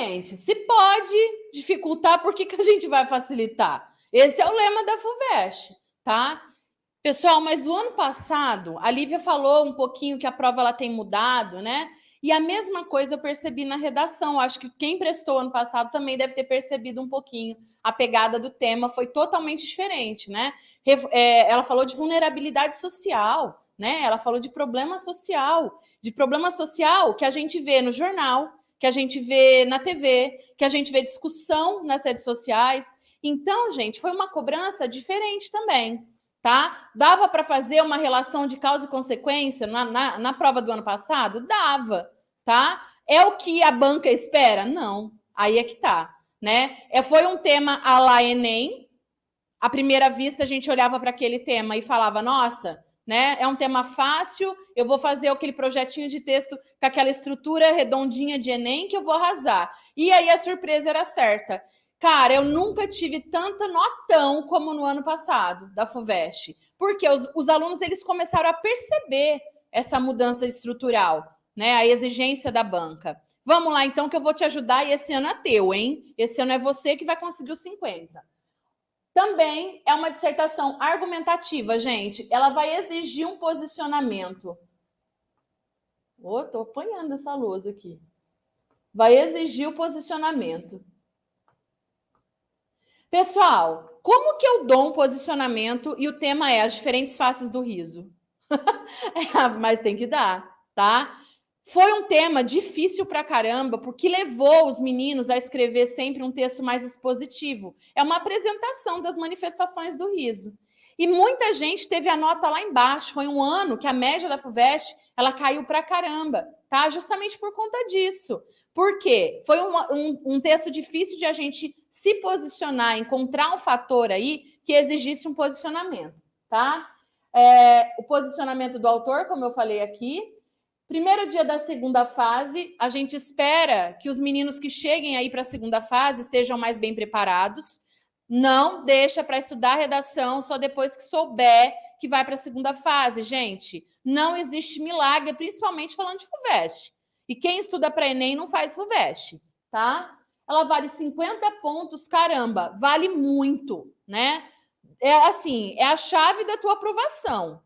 gente? Se pode dificultar, por que a gente vai facilitar? Esse é o lema da FUVEST, tá? Pessoal, mas o ano passado, a Lívia falou um pouquinho que a prova ela tem mudado, né? E a mesma coisa eu percebi na redação. Acho que quem prestou ano passado também deve ter percebido um pouquinho. A pegada do tema foi totalmente diferente, né? Ela falou de vulnerabilidade social, né? Ela falou de problema social que a gente vê no jornal, que a gente vê na TV, que a gente vê discussão nas redes sociais. Então, gente, foi uma cobrança diferente também. Tá? Dava para fazer uma relação de causa e consequência na prova do ano passado? Dava, tá? É o que a banca espera? Não. Aí é que tá, né? Foi um tema à la Enem. À primeira vista, a gente olhava para aquele tema e falava, nossa, né? É um tema fácil, eu vou fazer aquele projetinho de texto com aquela estrutura redondinha de Enem que eu vou arrasar. E aí a surpresa era certa. Cara, eu nunca tive tanta notão como no ano passado, da FUVEST, porque os alunos eles começaram a perceber essa mudança estrutural, né? A exigência da banca. Vamos lá, então, que eu vou te ajudar, e esse ano é teu, hein? Esse ano é você que vai conseguir os 50. Também é uma dissertação argumentativa, gente. Ela vai exigir um posicionamento. Tô apanhando essa lousa aqui. Vai exigir o posicionamento. Pessoal, como que eu dou um posicionamento e o tema é as diferentes faces do riso? Mas tem que dar, tá? Foi um tema difícil pra caramba, porque levou os meninos a escrever sempre um texto mais expositivo. É uma apresentação das manifestações do riso. E muita gente teve a nota lá embaixo. Foi um ano que a média da FUVEST ela caiu pra caramba, tá? Justamente por conta disso. Por quê? Foi um texto difícil de a gente se posicionar, encontrar um fator aí que exigisse um posicionamento, tá? O posicionamento do autor, como eu falei aqui. Primeiro dia da segunda fase, a gente espera que os meninos que cheguem aí para a segunda fase estejam mais bem preparados. Não deixa para estudar a redação só depois que souber que vai para a segunda fase, gente. Não existe milagre, principalmente falando de FUVEST. E quem estuda para Enem não faz FUVEST, tá? Ela vale 50 pontos, caramba, vale muito, né? É assim, é a chave da tua aprovação.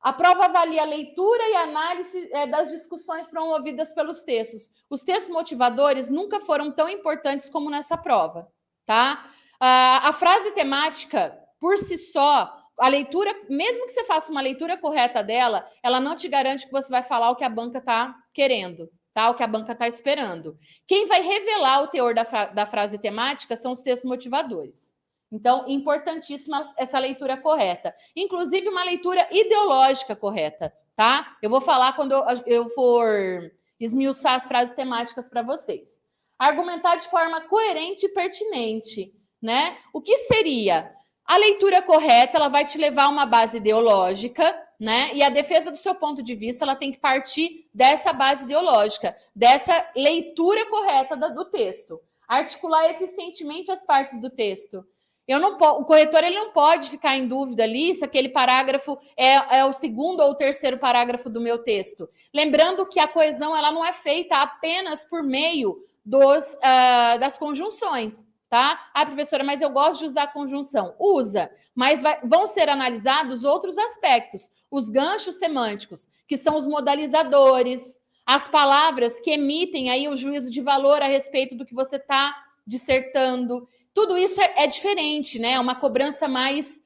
A prova avalia a leitura e análise das discussões promovidas pelos textos. Os textos motivadores nunca foram tão importantes como nessa prova, tá? A frase temática, por si só, a leitura, mesmo que você faça uma leitura correta dela, ela não te garante que você vai falar o que a banca está querendo, tá? O que a banca está esperando. Quem vai revelar o teor da frase temática são os textos motivadores. Então, importantíssima essa leitura correta. Inclusive, uma leitura ideológica correta, tá? Eu vou falar quando eu for esmiuçar as frases temáticas para vocês. Argumentar de forma coerente e pertinente, né? O que seria? A leitura correta, ela vai te levar a uma base ideológica, né? E a defesa do seu ponto de vista, ela tem que partir dessa base ideológica, dessa leitura correta do texto. Articular eficientemente as partes do texto. O corretor ele não pode ficar em dúvida ali se aquele parágrafo é o segundo ou o terceiro parágrafo do meu texto. Lembrando que a coesão ela não é feita apenas por meio das conjunções, tá? Ah, professora, mas eu gosto de usar a conjunção. Usa, mas vão ser analisados outros aspectos. Os ganchos semânticos, que são os modalizadores, as palavras que emitem aí o juízo de valor a respeito do que você está dissertando. Tudo isso é diferente, né? É uma cobrança mais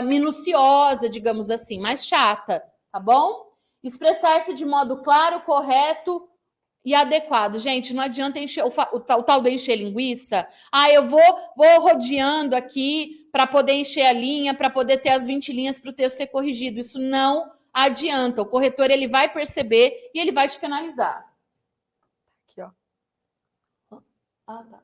minuciosa, digamos assim, mais chata, tá bom? Expressar-se de modo claro, correto e adequado. Gente, não adianta encher o tal do encher linguiça. Ah, eu vou rodeando aqui para poder encher a linha, para poder ter as 20 linhas para o texto ser corrigido. Isso não adianta. O corretor ele vai perceber e ele vai te penalizar. Aqui, ó. Ah, tá.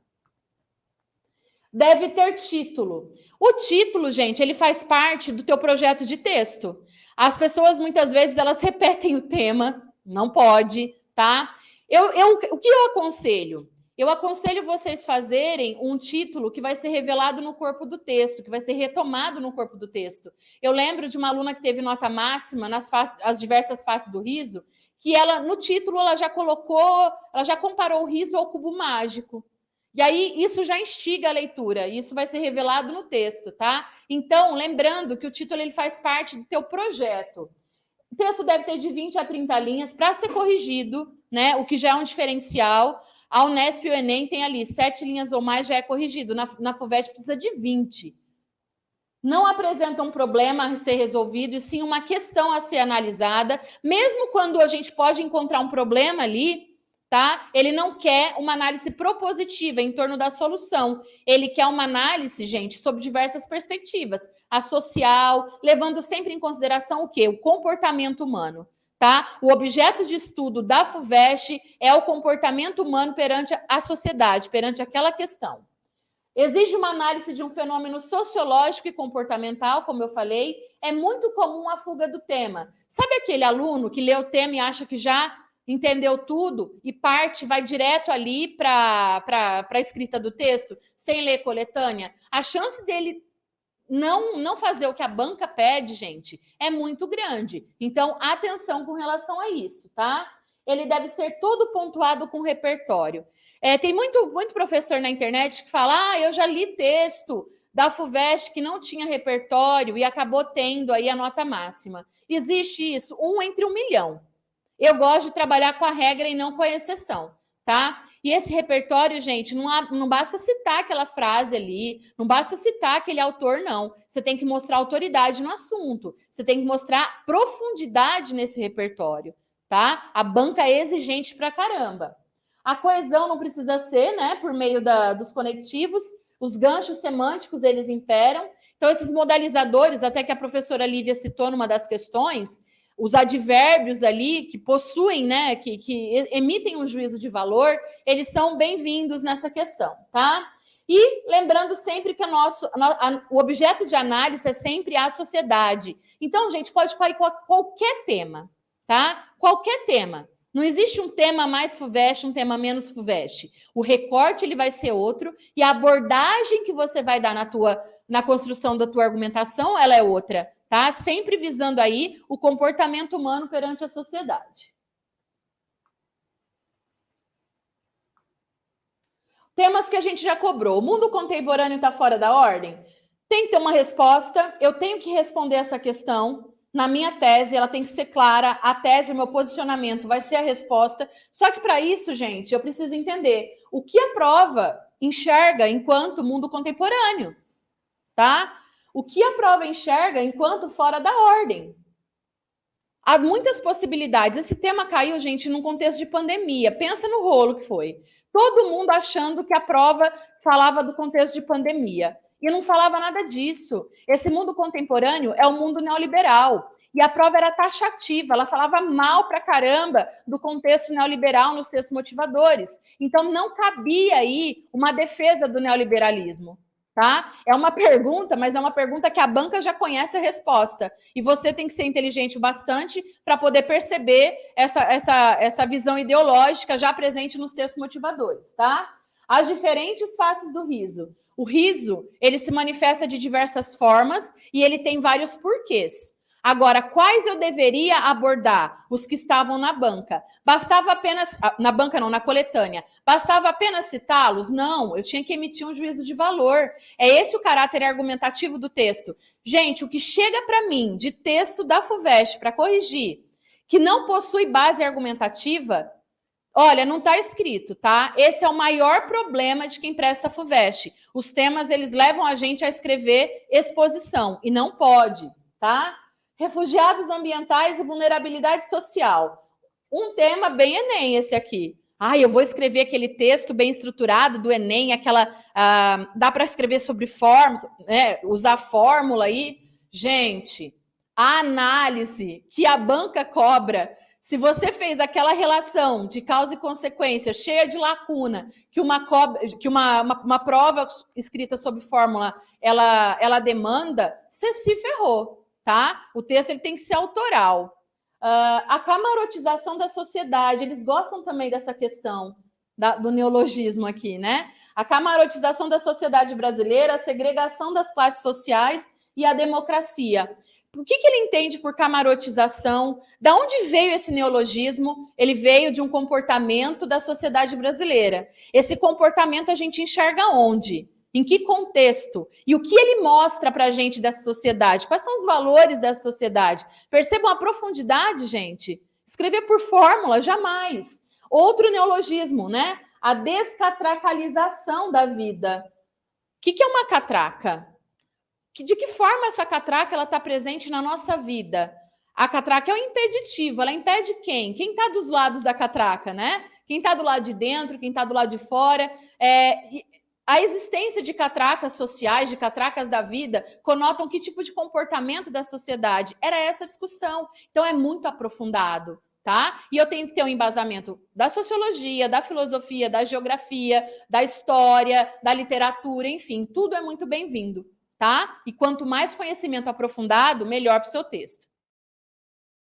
Deve ter título. O título, gente, ele faz parte do teu projeto de texto. As pessoas, muitas vezes, elas repetem o tema. Não pode, tá? O que eu aconselho? Eu aconselho vocês fazerem um título que vai ser revelado no corpo do texto, que vai ser retomado no corpo do texto. Eu lembro de uma aluna que teve nota máxima nas diversas faces do riso, que ela, no título, ela já comparou o riso ao cubo mágico. E aí, isso já instiga a leitura, isso vai ser revelado no texto, tá? Então, lembrando que o título ele faz parte do teu projeto. O texto deve ter de 20 a 30 linhas para ser corrigido, né? O que já é um diferencial. A Unesp e o Enem tem ali 7 linhas ou mais, já é corrigido. Na FUVEST precisa de 20. Não apresenta um problema a ser resolvido, e sim uma questão a ser analisada, mesmo quando a gente pode encontrar um problema ali, tá? Ele não quer uma análise propositiva em torno da solução. Ele quer uma análise, gente, sobre diversas perspectivas. A social, levando sempre em consideração o quê? O comportamento humano, tá? O objeto de estudo da FUVEST é o comportamento humano perante a sociedade, perante aquela questão. Exige uma análise de um fenômeno sociológico e comportamental, como eu falei. É muito comum a fuga do tema. Sabe aquele aluno que lê o tema e acha que já entendeu tudo e vai direto ali para a escrita do texto, sem ler coletânea? A chance dele não fazer o que a banca pede, gente, é muito grande. Então, atenção com relação a isso, tá? Ele deve ser todo pontuado com repertório. Tem muito professor na internet que fala: eu já li texto da FUVEST que não tinha repertório e acabou tendo aí a nota máxima. Existe isso, 1 entre 1 milhão. Eu gosto de trabalhar com a regra e não com a exceção, tá? E esse repertório, gente, não basta citar aquela frase ali, não basta citar aquele autor, não. Você tem que mostrar autoridade no assunto, você tem que mostrar profundidade nesse repertório, tá? A banca é exigente pra caramba. A coesão não precisa ser, né, por meio dos conectivos, os ganchos semânticos, eles imperam. Então, esses modalizadores, até que a professora Lívia citou numa das questões, os advérbios ali que possuem, né, que emitem um juízo de valor, eles são bem-vindos nessa questão, tá? E lembrando sempre que o objeto de análise é sempre a sociedade. Então, gente, pode cair qualquer tema, tá? Qualquer tema. Não existe um tema mais FUVEST, um tema menos FUVEST. O recorte ele vai ser outro e a abordagem que você vai dar na construção da tua argumentação, ela é outra, tá? Sempre visando aí o comportamento humano perante a sociedade. Temas que a gente já cobrou. O mundo contemporâneo está fora da ordem? Tem que ter uma resposta. Eu tenho que responder essa questão. Na minha tese, ela tem que ser clara. A tese, o meu posicionamento vai ser a resposta. Só que para isso, gente, eu preciso entender o que a prova enxerga enquanto mundo contemporâneo, tá? O que a prova enxerga enquanto fora da ordem. Há muitas possibilidades. Esse tema caiu, gente, num contexto de pandemia. Pensa no rolo que foi. Todo mundo achando que a prova falava do contexto de pandemia. E não falava nada disso. Esse mundo contemporâneo é o mundo neoliberal. E a prova era taxativa, ela falava mal pra caramba do contexto neoliberal nos seus motivadores. Então, não cabia aí uma defesa do neoliberalismo. Tá? É uma pergunta, mas é uma pergunta que a banca já conhece a resposta. E você tem que ser inteligente o bastante para poder perceber essa visão ideológica já presente nos textos motivadores, tá? As diferentes faces do riso. O riso, ele se manifesta de diversas formas e ele tem vários porquês. Agora, quais eu deveria abordar? Os que estavam na banca. Bastava apenas... Na banca não, na coletânea. Bastava apenas citá-los? Não, eu tinha que emitir um juízo de valor. É esse o caráter argumentativo do texto. Gente, o que chega para mim de texto da FUVEST para corrigir, que não possui base argumentativa, olha, não está escrito, tá? Esse é o maior problema de quem presta FUVEST. Os temas, eles levam a gente a escrever exposição, e não pode, tá? Refugiados ambientais e vulnerabilidade social. Um tema bem Enem esse aqui. Eu vou escrever aquele texto bem estruturado do Enem, dá para escrever sobre formas, né? Usar fórmula aí. Gente, a análise que a banca cobra, se você fez aquela relação de causa e consequência cheia de lacuna, que uma prova escrita sob fórmula ela demanda, você se ferrou. Tá? O texto ele tem que ser autoral. A camarotização da sociedade, eles gostam também dessa questão do neologismo aqui, né? A camarotização da sociedade brasileira, a segregação das classes sociais e a democracia. O que ele entende por camarotização? Da onde veio esse neologismo? Ele veio de um comportamento da sociedade brasileira. Esse comportamento a gente enxerga onde? Em que contexto? E o que ele mostra para a gente dessa sociedade? Quais são os valores dessa sociedade? Percebam a profundidade, gente. Escrever por fórmula, jamais. Outro neologismo, né? A descatracalização da vida. O que é uma catraca? De que forma essa catraca está presente na nossa vida? A catraca é o impeditivo, ela impede quem? Quem está dos lados da catraca, né? Quem está do lado de dentro, quem está do lado de fora. A existência de catracas sociais, de catracas da vida, conotam que tipo de comportamento da sociedade. Era essa a discussão. Então, é muito aprofundado, tá? E eu tenho que ter um embasamento da sociologia, da filosofia, da geografia, da história, da literatura, enfim, tudo é muito bem-vindo. Tá? E quanto mais conhecimento aprofundado, melhor para o seu texto.